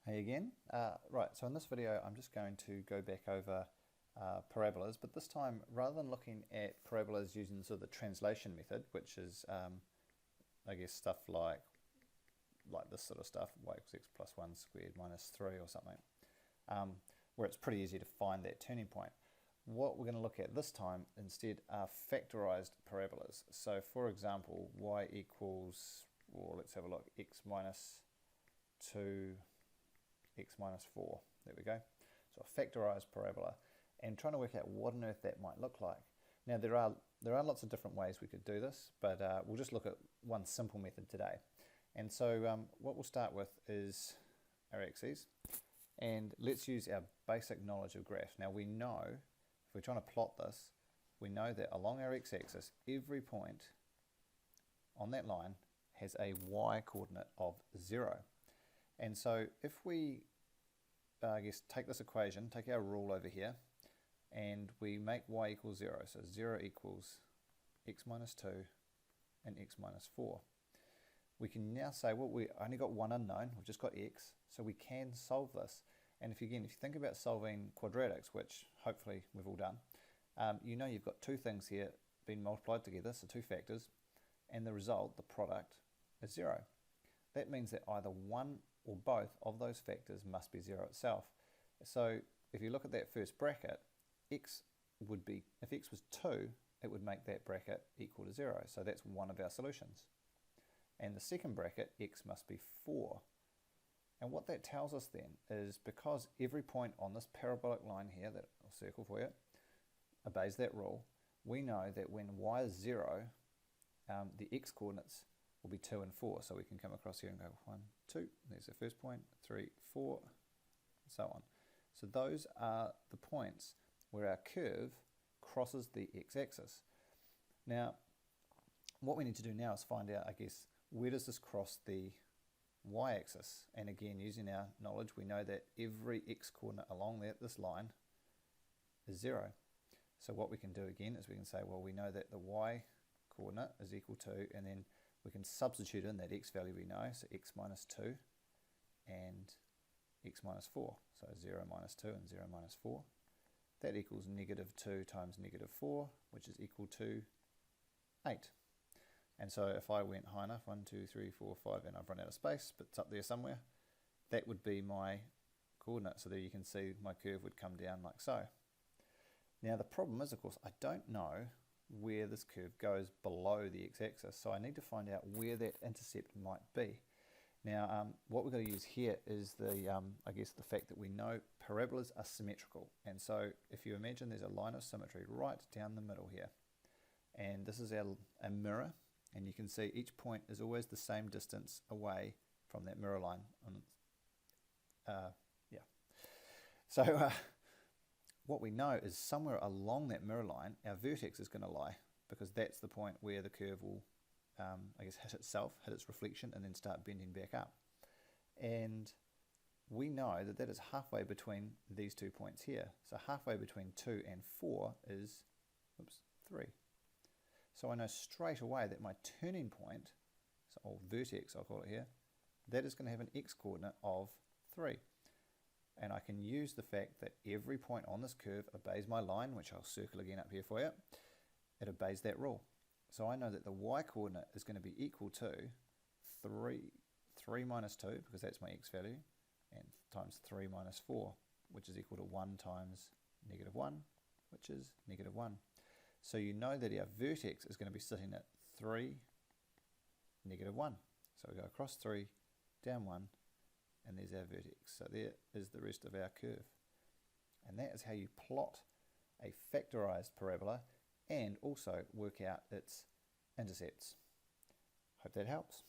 Hey again. Right, so in this video I'm just going to go back over parabolas, but this time rather than looking at parabolas using sort of the translation method, which is I guess stuff like this sort of stuff, y equals x plus 1 squared minus 3 or something, where it's pretty easy to find that turning point. What we're going to look at this time instead are factorized parabolas. So for example, y equals, or let's have a look, x minus 2 x minus 4. There we go. So a factorised parabola, and trying to work out what on earth that might look like. Now there are lots of different ways we could do this, but we'll just look at one simple method today. And so what we'll start with is our axes, and let's use our basic knowledge of graphs. Now we know, if we're trying to plot this, we know that along our x-axis every point on that line has a y coordinate of 0. And so if we, I guess, take this equation, take our rule over here, and we make y equals 0. So 0 equals x minus 2 and x minus 4. We can now say, well, we only got one unknown, we've just got x, so we can solve this. And if you think about solving quadratics, which hopefully we've all done, you know you've got two things here being multiplied together, so two factors, and the result, the product, is 0. That means that either one or both of those factors must be 0 itself. So if you look at that first bracket, x would be, if x was 2, it would make that bracket equal to 0. So that's one of our solutions. And the second bracket, x must be 4. And what that tells us then is, because every point on this parabolic line here, that I'll circle for you, obeys that rule, we know that when y is 0, the x coordinates will be 2 and 4. So we can come across here and go 1, 2, there's the first point, 3, 4, and so on. So those are the points where our curve crosses the x-axis. Now, what we need to do now is find out, I guess, where does this cross the y-axis? And again, using our knowledge, we know that every x coordinate along this line is 0. So what we can do again is we can say, well, we know that the y coordinate is equal to, and then we can substitute in that x value we know, so x minus 2 and x minus 4. So 0 minus 2 and 0 minus 4. That equals negative 2 times negative 4, which is equal to 8. And so if I went high enough, 1, 2, 3, 4, 5, and I've run out of space, but it's up there somewhere, that would be my coordinate. So there you can see my curve would come down like so. Now the problem is, of course, I don't know where this curve goes below the x-axis, so I need to find out where that intercept might be. Now what we're going to use here is the I guess the fact that we know parabolas are symmetrical, and so if you imagine there's a line of symmetry right down the middle here, and this is a mirror, and you can see each point is always the same distance away from that mirror line. So what we know is somewhere along that mirror line our vertex is going to lie, because that's the point where the curve will I guess hit itself, hit its reflection, and then start bending back up. And we know that that is halfway between these 2 points here. So halfway between 2 and 4 is 3. So I know straight away that my turning point, or vertex I'll call it here, that is going to have an x coordinate of 3. And I can use the fact that every point on this curve obeys my line, which I'll circle again up here for you. It obeys that rule. So I know that the y coordinate is going to be equal to 3 minus 2, because that's my x value, and times 3 minus 4, which is equal to 1 times negative 1, which is negative 1. So you know that our vertex is going to be sitting at 3, negative 1. So we go across 3, down 1, and there's our vertex. So there is the rest of our curve. And that is how you plot a factorised parabola and also work out its intercepts. Hope that helps.